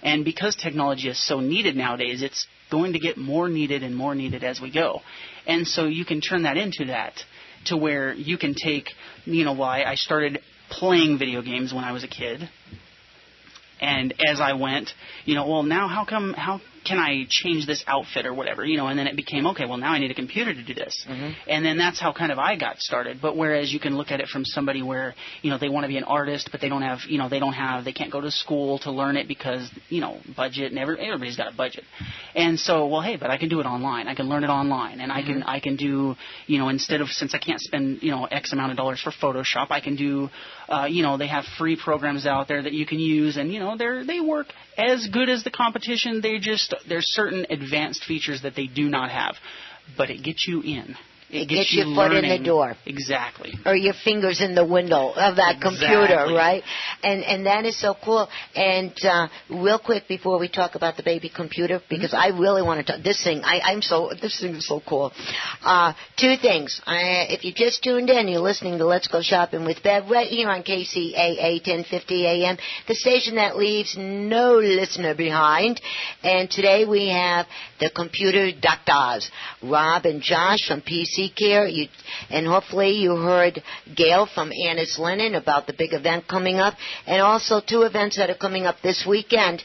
And because technology is so needed nowadays, it's going to get more needed and more needed as we go. And so you can turn that into that, to where you can take, I started playing video games when I was a kid. And as I went, now how can I change this outfit or whatever, and then it became, okay, well, now I need a computer to do this. Mm-hmm. And then that's how kind of I got started. But whereas you can look at it from somebody where, they want to be an artist, but they don't have, they can't go to school to learn it because, budget, and everybody's got a budget. And so, well, hey, but I can do it online. I can learn it online. And mm-hmm. I can do, since I can't spend, X amount of dollars for Photoshop, I can do, they have free programs out there that you can use, and, they work as good as the competition. There's certain advanced features that they do not have, but it gets you in. It gets your foot in the door. Exactly. Or your fingers in the window of that computer, right? And that is so cool. And real quick before we talk about the baby computer, because I really want to talk this thing. This thing is so cool. Two things. If you just tuned in, you're listening to Let's Go Shopping with Bev right here on KCAA 1050 AM, the station that leaves no listener behind. And today we have the computer doctors, Rob and Josh from PC Care, and hopefully you heard Gail from Anna's Linen about the big event coming up, and also two events that are coming up this weekend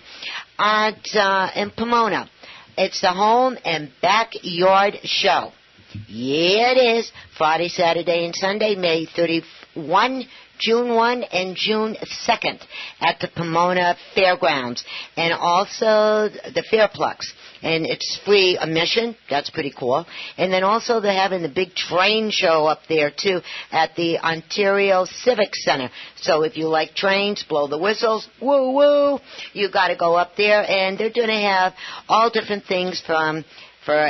in Pomona. It's the Home and Backyard Show. Yeah, it is. Friday, Saturday, and Sunday, May 31, June 1, and June 2nd at the Pomona Fairgrounds, and also the Fairplex. And it's free admission. That's pretty cool. And then also they're having the big train show up there, too, at the Ontario Civic Center. So if you like trains, blow the whistles, woo-woo, you got to go up there. And they're going to have all different things for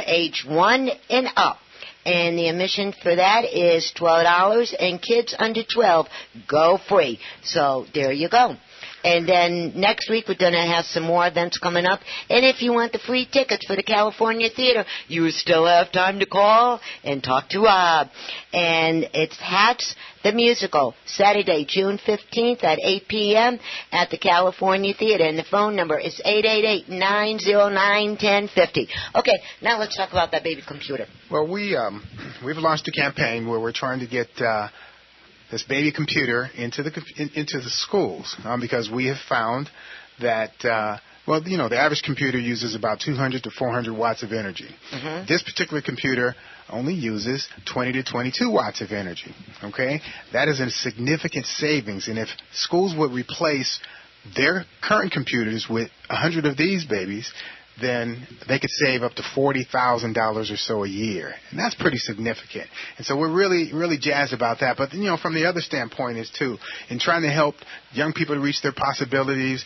age 1 and up. And the admission for that is $12, and kids under 12 go free. So there you go. And then next week we're going to have some more events coming up. And if you want the free tickets for the California Theater, you still have time to call and talk to Rob. And it's Hats the Musical, Saturday, June 15th at 8 p.m. at the California Theater. And the phone number is 888-909-1050. Okay, now let's talk about that baby computer. Well, we've launched a campaign where we're trying to get this baby computer into the schools, because we have found that the average computer uses about 200 to 400 watts of energy. Mm-hmm. This particular computer only uses 20 to 22 watts of energy. Okay, that is a significant savings, and if schools would replace their current computers with 100 of these babies, then they could save up to $40,000 or so a year. And that's pretty significant. And so we're really, really jazzed about that. But, from the other standpoint is, too, in trying to help young people to reach their possibilities,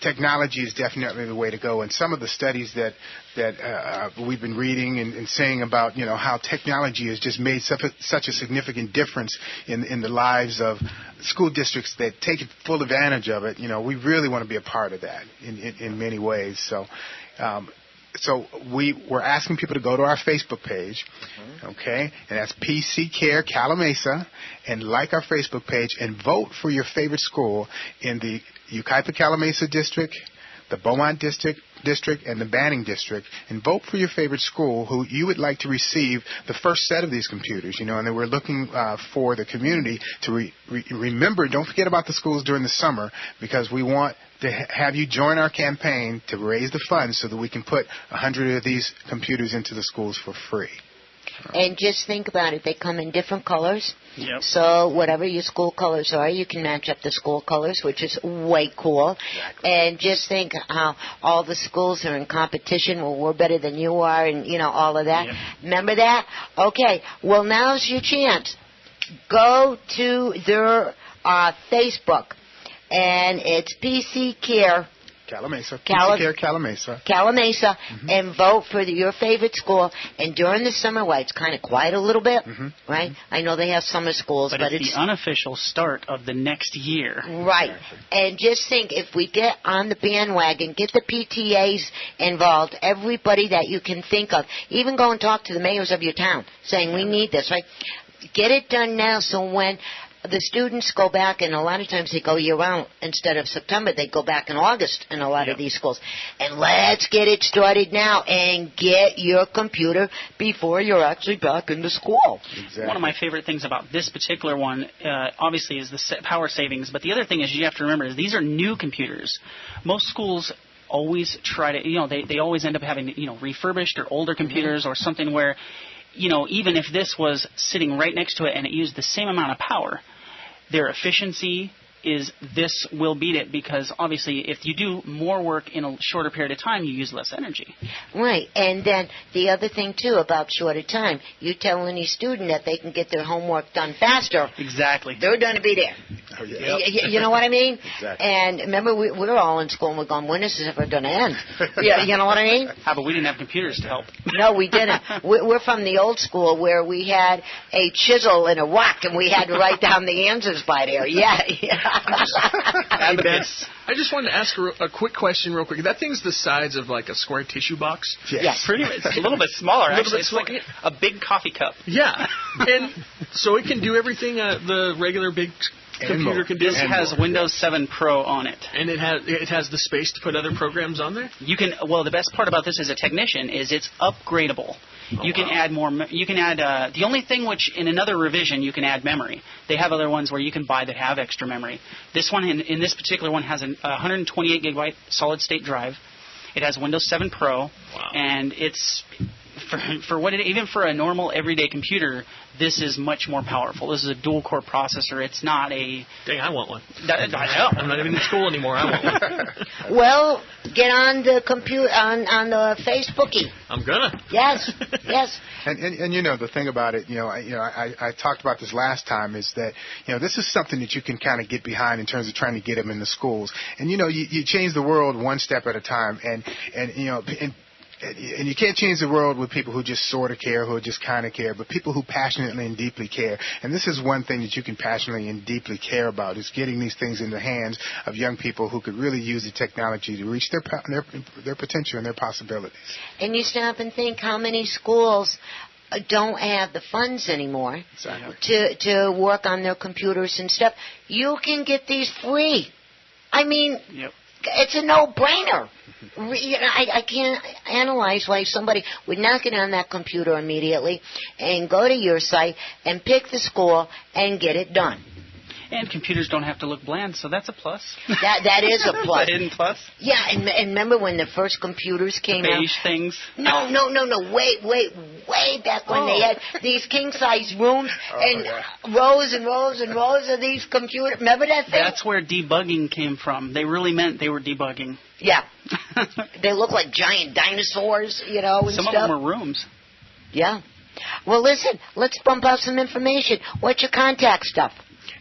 technology is definitely the way to go. And some of the studies that we've been reading and saying about, how technology has just made such a significant difference in the lives of school districts that take full advantage of it. We really want to be a part of that in many ways. So we're asking people to go to our Facebook page, okay, and that's PC Care Calamasa, and like our Facebook page and vote for your favorite school in the Yucaipa-Calamasa District, the Beaumont District, and the Banning District, and vote for your favorite school who you would like to receive the first set of these computers, and then we're looking for the community to remember, don't forget about the schools during the summer, because we want to have you join our campaign to raise the funds so that we can put 100 of these computers into the schools for free. And just think about it. They come in different colors. Yep. So whatever your school colors are, you can match up the school colors, which is way cool. Exactly. And just think how all the schools are in competition. Well, we're better than you are, and, all of that. Yep. Remember that? Okay. Well, now's your chance. Go to their Facebook, and it's PC Care Calamasa. PC Care Calamasa. Calamasa, and vote for your favorite school. And during the summer, it's kind of quiet a little bit, right? I know they have summer schools, but it's the unofficial start of the next year. Right. And just think, if we get on the bandwagon, get the PTAs involved, everybody that you can think of, even go and talk to the mayors of your town, saying we need this, right? Get it done now, so when the students go back, and a lot of times they go year-round. Instead of September, they go back in August in a lot of these schools. And let's get it started now and get your computer before you're actually back into school. Exactly. One of my favorite things about this particular one, obviously, is the power savings. But the other thing is you have to remember is these are new computers. Most schools always try to, they always end up having, refurbished or older computers or something where, even if this was sitting right next to it and it used the same amount of power, their efficiency is this will beat it, because obviously if you do more work in a shorter period of time, you use less energy. Right, and then the other thing too about shorter time, you tell any student that they can get their homework done faster. Exactly. They're going to be there. Oh, yeah. You know what I mean? Exactly. And remember, we're all in school and we're going, when is this ever going to end? Yeah, you know what I mean? How about we didn't have computers to help? No, we didn't. We're from the old school where we had a chisel and a rock and we had to write down the answers by there. Yeah. I just wanted to ask a quick question real quick. That thing's the size of like a square tissue box? Yes. Pretty much. It's a little bit smaller, actually. It's like a big coffee cup. Yeah. And so it can do everything the regular big computer can do. This has Windows 7 Pro on it. And it has the space to put other programs on there? You can. Well, the best part about this as a technician is it's upgradable. You can add more. You can add. The only thing which in another revision you can add memory. They have other ones where you can buy that have extra memory. This one, in this particular one, has a 128 gigabyte solid state drive. It has Windows 7 Pro, and it's for what it, even for a normal everyday computer, this is much more powerful. This is a dual core processor. It's not a. Dang, I want one. I know. I'm not even in school anymore. I want one. Well, get on the computer on the Facebookie. I'm gonna. Yes. And the thing about it, I talked about this last time, is that this is something that you can kind of get behind in terms of trying to get them in the schools. And you change the world one step at a time, and you can't change the world with people who just sort of care, who just kind of care, but people who passionately and deeply care. And this is one thing that you can passionately and deeply care about, is getting these things in the hands of young people who could really use the technology to reach their potential and their possibilities. And you stop and think how many schools don't have the funds anymore to work on their computers and stuff. You can get these free. I mean, it's a no-brainer. I can't analyze why somebody would not get on that computer immediately and go to your site and pick the school and get it done. And computers don't have to look bland, so that's a plus. That is a plus. A hidden plus. Yeah, and remember when the first computers came out? Beige things. No. Way back when they had these king-size rooms and rows and rows and rows of these computers. Remember that thing? That's where debugging came from. They really meant they were debugging. Yeah. They look like giant dinosaurs, and Some stuff. of them were rooms. Yeah. Well, listen, let's bump out some information. What's your contact stuff?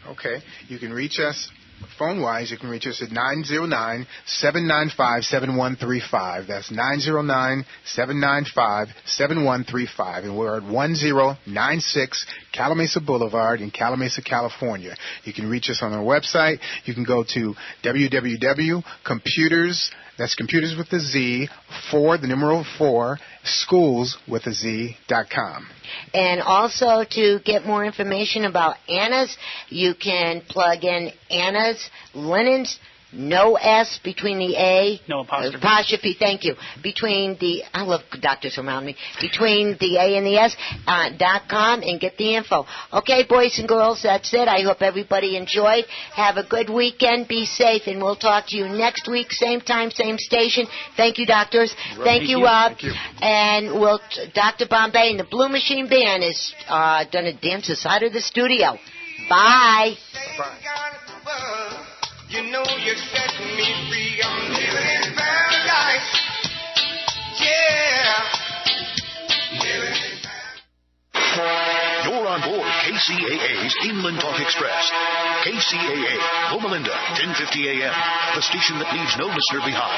Okay. You can reach us phone-wise. You can reach us at 909-795-7135. That's 909-795-7135. And we're at 1096 Calamasa Boulevard in Calamasa, California. You can reach us on our website. You can go to www.computers, that's computers with a Z, 4, the numeral 4, schools with a Z.com. And also to get more information about Anna's, you can plug in Anna's Linens, no S between the A. No apostrophe. Apostrophe, thank you. Between the, I love doctors around me, between the A and the S, .com, and get the info. Okay, boys and girls, that's it. I hope everybody enjoyed. Have a good weekend. Be safe, and we'll talk to you next week, same time, same station. Thank you, doctors. Thank you, Rob. Thank you. And Dr. Bombay and the Blue Machine Band is going to dance aside of the studio. Bye. Bye. You know you set me free. I'm living in paradise. Yeah. Living in paradise. You're on board KCAA's Inland Talk Express. KCAA, Loma Linda, 1050 AM. The station that leaves no listener behind.